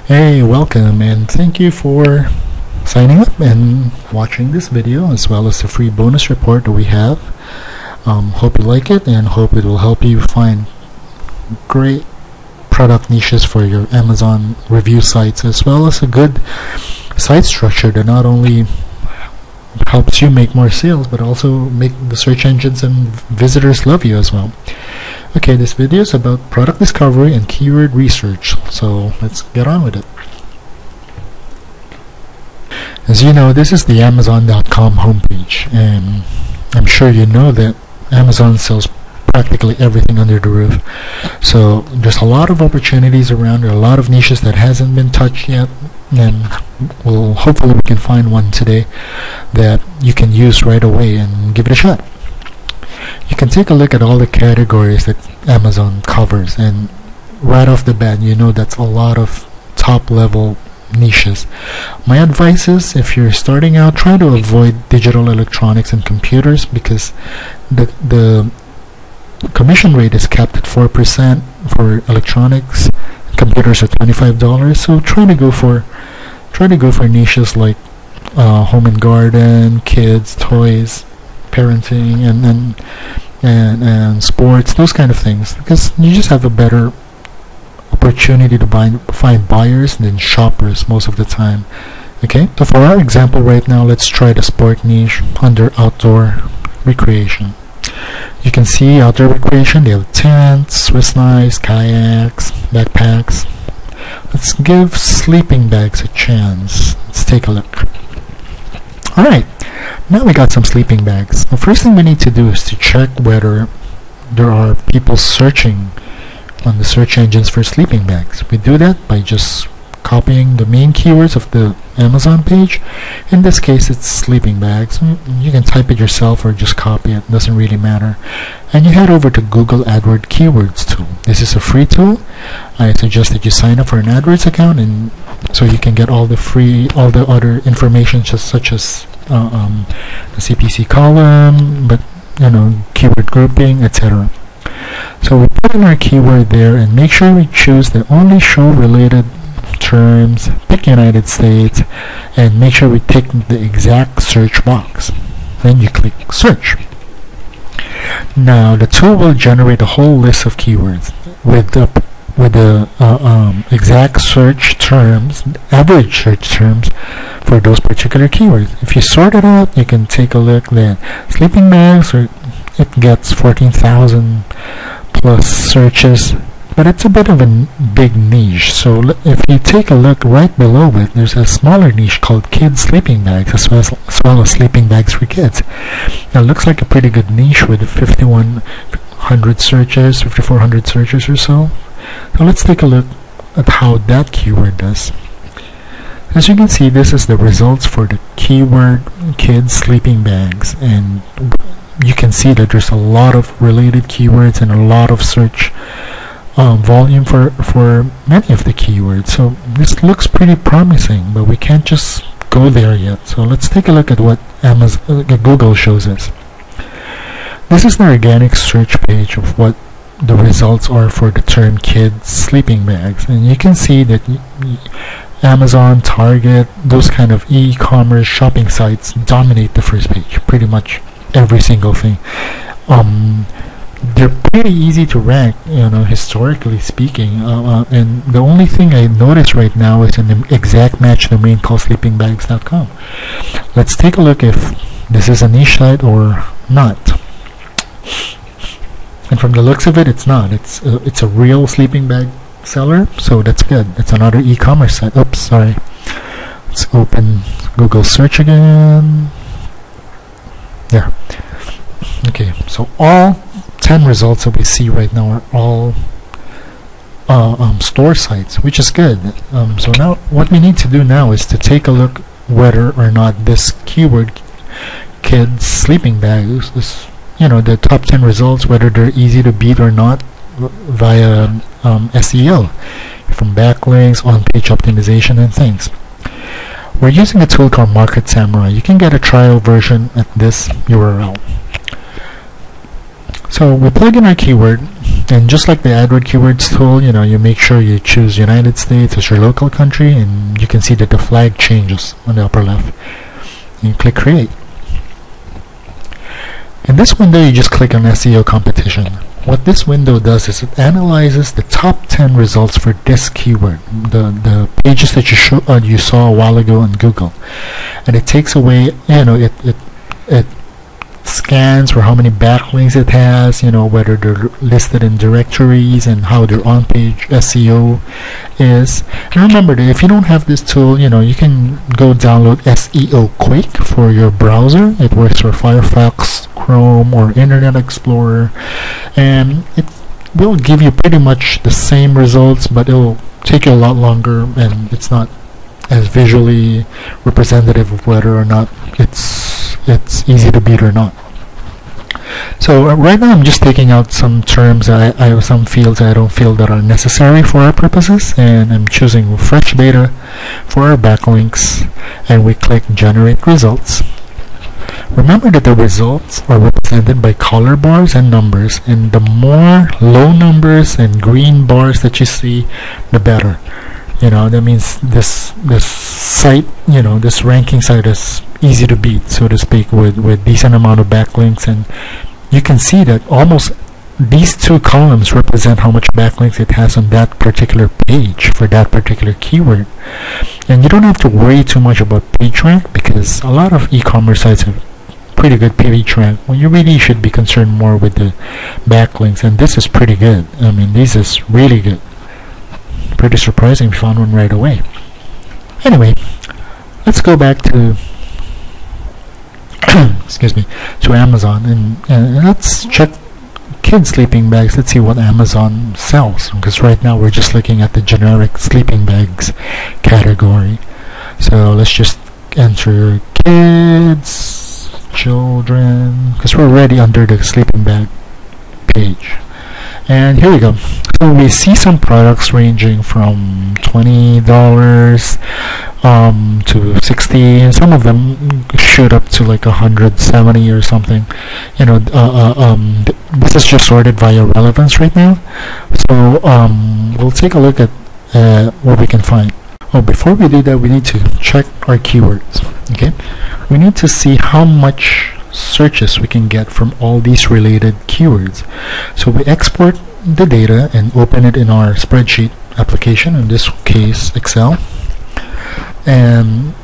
Hey, welcome and thank you for signing up and watching this video as well as the free bonus report that we have. Hope you like it and hope it will help you find great product niches for your Amazon review sites, as well as a good site structure that not only helps you make more sales but also make the search engines and visitors love you as well. Okay, this video is about product discovery and keyword research, so let's get on with it. As you know, this is the Amazon.com homepage, and I'm sure you know that Amazon sells practically everything under the roof. So there's a lot of opportunities around, there are a lot of niches that hasn't been touched yet, and hopefully we can find one today that you can use right away and give it a shot. You can take a look at all the categories that Amazon covers, and right off the bat you know that's a lot of top level niches. My advice is, if you're starting out, try to avoid digital electronics and computers, because the commission rate is capped at 4% for electronics. Computers are $25, so try to go for niches like home and garden, kids, toys, parenting, and sports, those kind of things, because you just have a better opportunity to find buyers than shoppers most of the time. Okay, so for our example right now, let's try the sport niche under outdoor recreation. You can see outdoor recreation, they have tents, Swiss knives, kayaks, backpacks. Let's give sleeping bags a chance. Let's take a look. Alright, now we got some sleeping bags. The first thing we need to do is to check whether there are people searching on the search engines for sleeping bags. We do that by just copying the main keywords of the Amazon page. In this case, it's sleeping bags. You can type it yourself or just copy it, doesn't really matter. And you head over to Google AdWords Keywords tool. This is a free tool. I suggest that you sign up for an AdWords account, and so you can get all the other information, such as the CPC column, but keyword grouping, etc. So we put in our keyword there and make sure we choose the only show related terms, pick United States, and make sure we tick the exact search box. Then you click search. Now the tool will generate a whole list of keywords with the exact search terms, average search terms for those particular keywords. If you sort it out, you can take a look that sleeping bags, it gets 14,000 plus searches, but it's a bit of a big niche. So if you take a look right below it, there's a smaller niche called kids sleeping bags, as well as sleeping bags for kids. It looks like a pretty good niche with 5,100 searches, 5,400 searches or so. So let's take a look at how that keyword does. As you can see, this is the results for the keyword kids sleeping bags, and you can see that there's a lot of related keywords and a lot of search volume for many of the keywords. So this looks pretty promising, but we can't just go there yet. So let's take a look at what Google shows us. This is the organic search page of what the results are for the term kids sleeping bags, and you can see that Amazon, Target, those kind of e-commerce shopping sites dominate the first page, pretty much every single thing. They're pretty easy to rank, historically speaking, and the only thing I notice right now is an exact match domain called sleepingbags.com. Let's take a look if this is a niche site or not. And from the looks of it, it's not. It's a real sleeping bag seller, so that's good. It's another e-commerce site. Oops, sorry. Let's open Google search again. There. Okay, so all 10 results that we see right now are all store sites, which is good. So now what we need to do now is to take a look whether or not this keyword kids sleeping bags is, the top 10 results, whether they're easy to beat or not via SEO, from backlinks, on-page optimization, and things. We're using a tool called Market Samurai. You can get a trial version at this URL. So we plug in our keyword, And just like the AdWord keywords tool, you make sure you choose United States as your local country, and you can see that the flag changes on the upper left. And you click create. In this window, you just click on SEO competition. What this window does is it analyzes the top 10 results for this keyword, the pages that you saw a while ago on Google, and it takes away, it scans for how many backlinks it has, whether they're listed in directories and how their on-page SEO is. And remember that if you don't have this tool, you can go download SEO Quick for your browser. It works for Firefox, Chrome, or Internet Explorer, and it will give you pretty much the same results, but it will take you a lot longer, and it's not as visually representative of whether or not it's easy to beat or not. So right now I'm just taking out some terms. I have some fields I don't feel that are necessary for our purposes, and I'm choosing fresh data for our backlinks, and we click generate results. Remember that the results are represented by color bars and numbers, and the more low numbers and green bars that you see, the better. That means this site, this ranking site is easy to beat, so to speak, with decent amount of backlinks. And you can see that almost these two columns represent how much backlinks it has on that particular page for that particular keyword. And you don't have to worry too much about page rank, because a lot of e-commerce sites have pretty good page rank. Well, you really should be concerned more with the backlinks, and this is pretty good. I mean, this is really good. Pretty surprising, we found one right away. Anyway, let's go back to excuse me, to Amazon, and let's check kids sleeping bags. Let's see what Amazon sells, because right now we're just looking at the generic sleeping bags category. So let's just enter kids, children, because we're already under the sleeping bag page. And here we go. So we see some products ranging from $20 to $60, and some of them shoot up to like $170 or something. This is just sorted via relevance right now. So we'll take a look at what we can find. Oh, before we do that, we need to check our keywords. Okay, we need to see how much searches we can get from all these related keywords. So we export the data and open it in our spreadsheet application, in this case Excel, and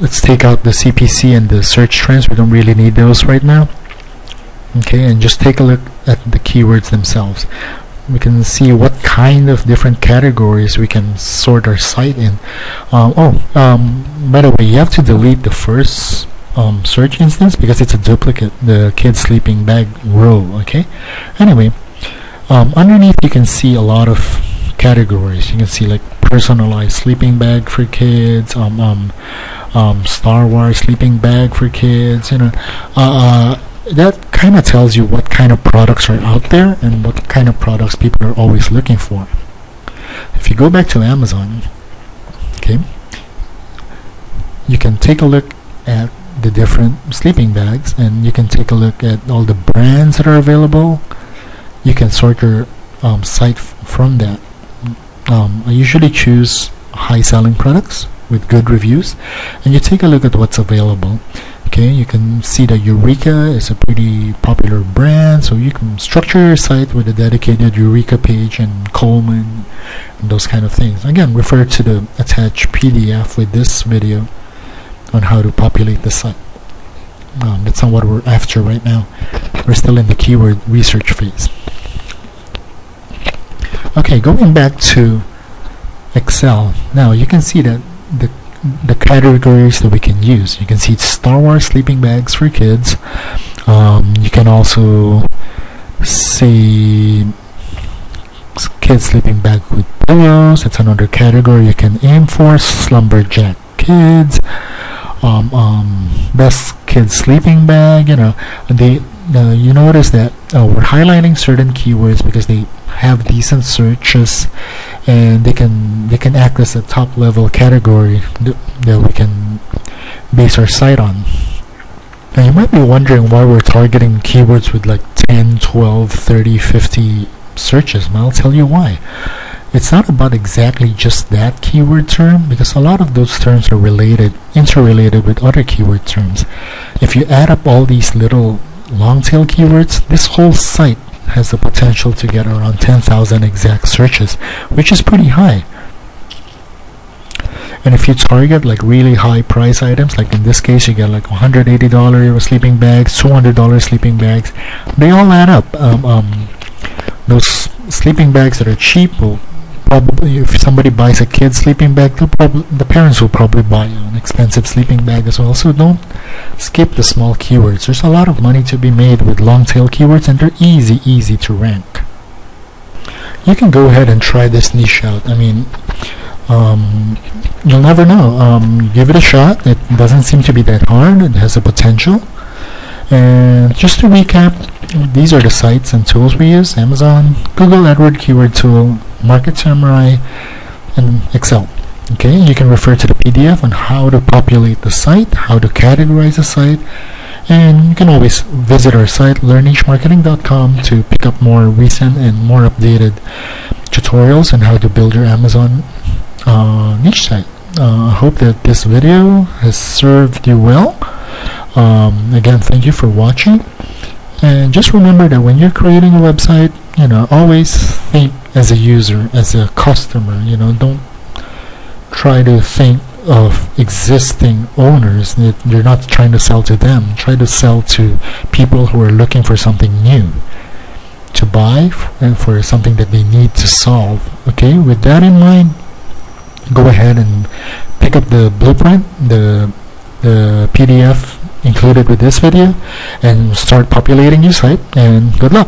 let's take out the CPC and the search trends. We don't really need those right now. Okay, and just take a look at the keywords themselves. We can see what kind of different categories we can sort our site in. By the way, you have to delete the first search instance because it's a duplicate, the kids sleeping bag row. Okay, anyway, underneath you can see a lot of categories. You can see like personalized sleeping bag for kids, Star Wars sleeping bag for kids. That kind of tells you what kind of products are out there and what kind of products people are always looking for. If you go back to Amazon, okay, you can take a look at the different sleeping bags, and you can take a look at all the brands that are available. You can sort your site from that. I usually choose high selling products with good reviews, and you take a look at what's available. Okay, you can see that Eureka is a pretty popular brand, so you can structure your site with a dedicated Eureka page and Coleman and those kind of things. Again, refer to the attached PDF with this video on how to populate the site. That's not what we're after right now. We're still in the keyword research phase. Okay, going back to Excel, now you can see that the categories that we can use. You can see Star Wars sleeping bags for kids. You can also see kids sleeping bag with pillows. It's another category you can aim for. Slumberjack kids, best kids sleeping bag. You notice that we're highlighting certain keywords because they have decent searches, and they can act as a top level category that we can base our site on. Now you might be wondering why we're targeting keywords with like 10, 12, 30, 50 searches. And I'll tell you why. It's not about exactly just that keyword term, because a lot of those terms are interrelated with other keyword terms. If you add up all these little long tail keywords, this whole site has the potential to get around 10,000 exact searches, which is pretty high. And if you target like really high price items, like in this case you get like $180 sleeping bags, $200 sleeping bags, they all add up. Those sleeping bags that are cheap will probably, if somebody buys a kid's sleeping bag, the parents will probably buy an expensive sleeping bag as well. So don't skip the small keywords. There's a lot of money to be made with long tail keywords, and they're easy to rank. You can go ahead and try this niche out. I mean, you'll never know. Give it a shot. It doesn't seem to be that hard. It has a potential. And just to recap, these are the sites and tools we use: Amazon, Google AdWords Keyword Tool, Market Samurai, and Excel. Okay, you can refer to the PDF on how to populate the site, how to categorize the site, and you can always visit our site learnnichemarketing.com to pick up more recent and more updated tutorials on how to build your Amazon niche site. I hope that this video has served you well. Again, thank you for watching, and just remember that when you're creating a website, always think as a user, as a customer. Don't try to think of existing owners. You're not trying to sell to them. Try to sell to people who are looking for something new to buy and for something that they need to solve. Okay, with that in mind, go ahead and pick up the blueprint, the PDF included with this video, and start populating your site, and good luck.